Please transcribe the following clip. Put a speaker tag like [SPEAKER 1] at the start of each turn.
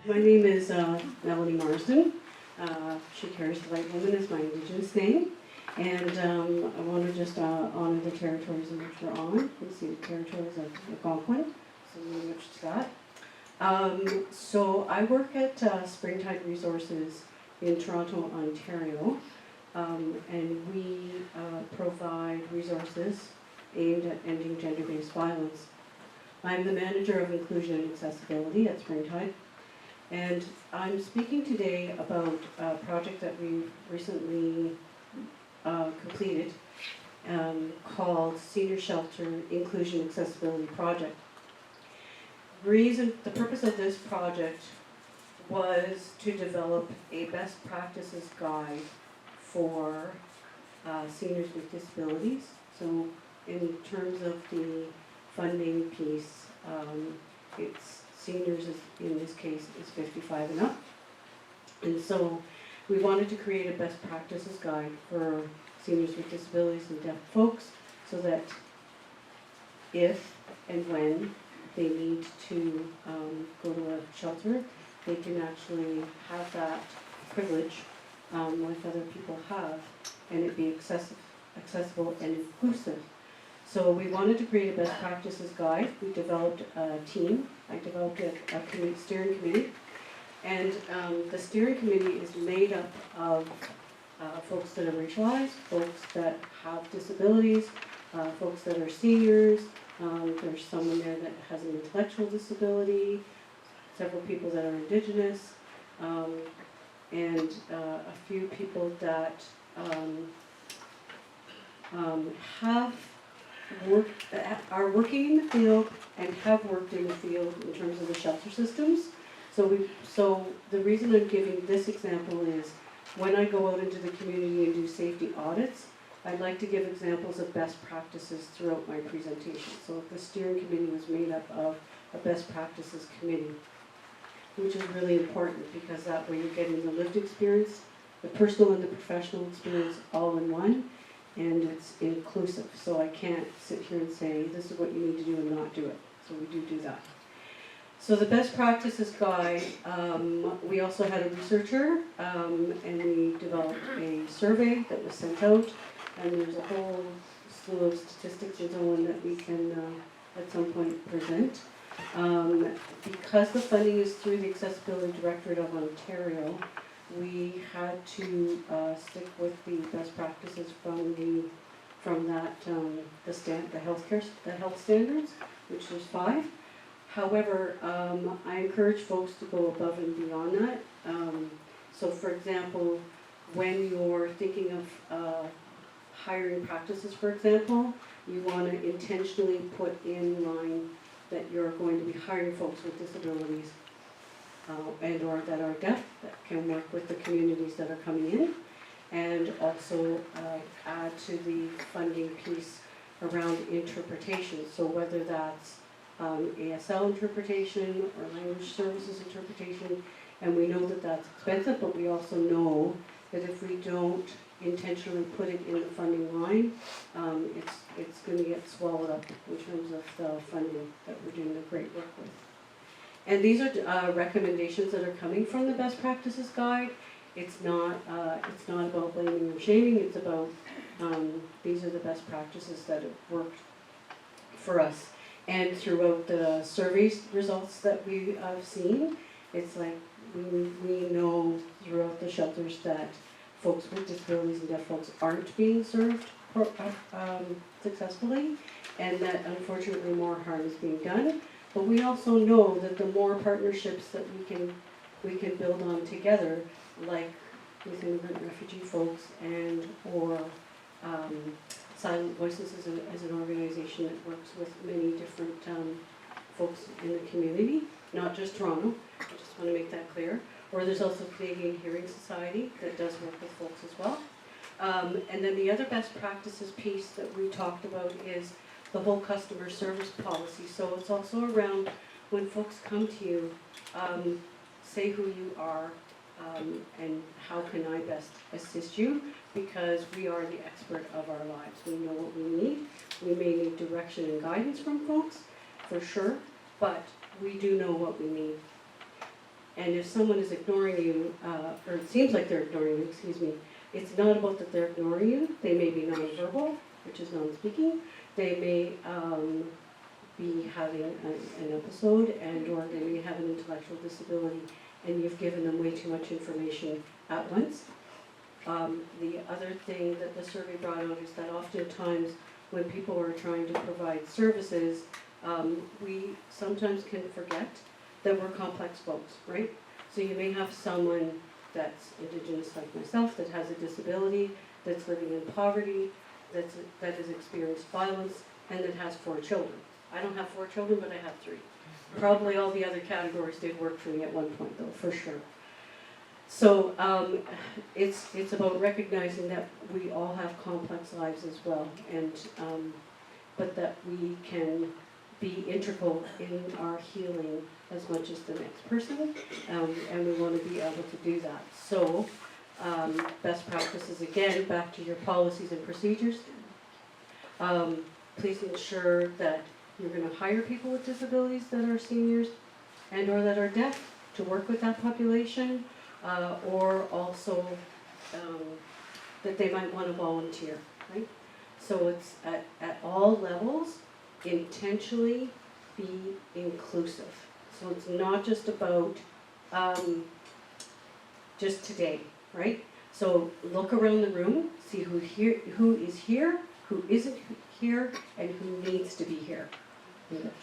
[SPEAKER 1] My name is Melanie Marsden. She Carries the Light Woman is my Indigenous name. And I want to just honor the territories in which we're on. You see the territories of Algonquin, so we which is that. So I work at Springtide Resources in Toronto, Ontario. And we provide resources aimed at ending gender-based violence. I'm the manager of inclusion and accessibility at Springtide. And I'm speaking today about a project that we recently completed called Senior Shelter Inclusion Accessibility Project. The purpose of this project was to develop a best practices guide for seniors with disabilities. So in terms of the funding piece, it's seniors in this case is 55 and up. And so we wanted to create a best practices guide for seniors with disabilities and deaf folks so that if and when they need to go to a shelter, they can actually have that privilege like other people have, and it be accessible and inclusive. So we wanted to create a best practices guide. We developed a team. I developed a steering committee. And the steering committee is made up of folks that are racialized, folks that have disabilities, folks that are seniors. There's someone there that has an intellectual disability, several people that are Indigenous, and a few people that are working in the field and have worked in the field in terms of the shelter systems. So the reason I'm giving this example is when I go out into the community and do safety audits, I'd like to give examples of best practices throughout my presentation. So the steering committee was made up of a best practices committee, which is really important because that way you're getting the lived experience, the personal and the professional experience all in one, and it's inclusive. So I can't sit here and say, this is what you need to do and not do it. So we do that. So the best practices guide, we also had a researcher, and we developed a survey that was sent out, and there's a whole slew of statistics and so on that we can at some point present. Because the funding is through the Accessibility Directorate of Ontario, we had to stick with the best practices from that the health standards, which there's 5. However, I encourage folks to go above and beyond that. So for example, when you're thinking of hiring practices, for example, you want to intentionally put in line that you're going to be hiring folks with disabilities and or that are deaf, that can work with the communities that are coming in, and also add to the funding piece around interpretation. So whether that's ASL interpretation or language services interpretation, and we know that that's expensive, but we also know that if we don't intentionally put it in the funding line, it's going to get swallowed up in terms of the funding that we're doing the great work with. And these are recommendations that are coming from the best practices guide. It's not about blaming or shaming. It's about these are the best practices that have worked for us. And throughout the survey results that we have seen, it's like we know throughout the shelters that folks with disabilities and deaf folks aren't being served successfully, and that unfortunately more harm is being done. But we also know that the more partnerships that we can build on together, like with immigrant refugee folks and or Silent Voices as an organization that works with many different folks in the community, not just Toronto. I just want to make that clear. Or there's also Canadian Hearing Society that does work with folks as well. And then the other best practices piece that we talked about is the whole customer service policy. So it's also around when folks come to you, say who you are, and how can I best assist you, because we are the expert of our lives. We know what we need. We may need direction and guidance from folks, for sure, but we do know what we need. And if someone is ignoring you, or it seems like they're ignoring you, excuse me, it's not about that they're ignoring you. They may be nonverbal, which is non-speaking. They may be having an episode, and or they may have an intellectual disability, and you've given them way too much information at once. The other thing that the survey brought out is that oftentimes when people are trying to provide services, we sometimes can forget that we're complex folks, right? So you may have someone that's Indigenous like myself, that has a disability, that's living in poverty, that has experienced violence, and that has 4 children. I don't have 4 children, but I have 3. Probably all the other categories did work for me at one point, though, for sure. So it's about recognizing that we all have complex lives as well, and but that we can be integral in our healing as much as the next person, and we want to be able to do that. So best practices, again, back to your policies and procedures. Please ensure that you're going to hire people with disabilities that are seniors and or that are deaf to work with that population, or also that they might want to volunteer, right? So it's at all levels, intentionally be inclusive. So it's not just about just today, right? So look around the room, see who is here, who isn't here, and who needs to be here. English.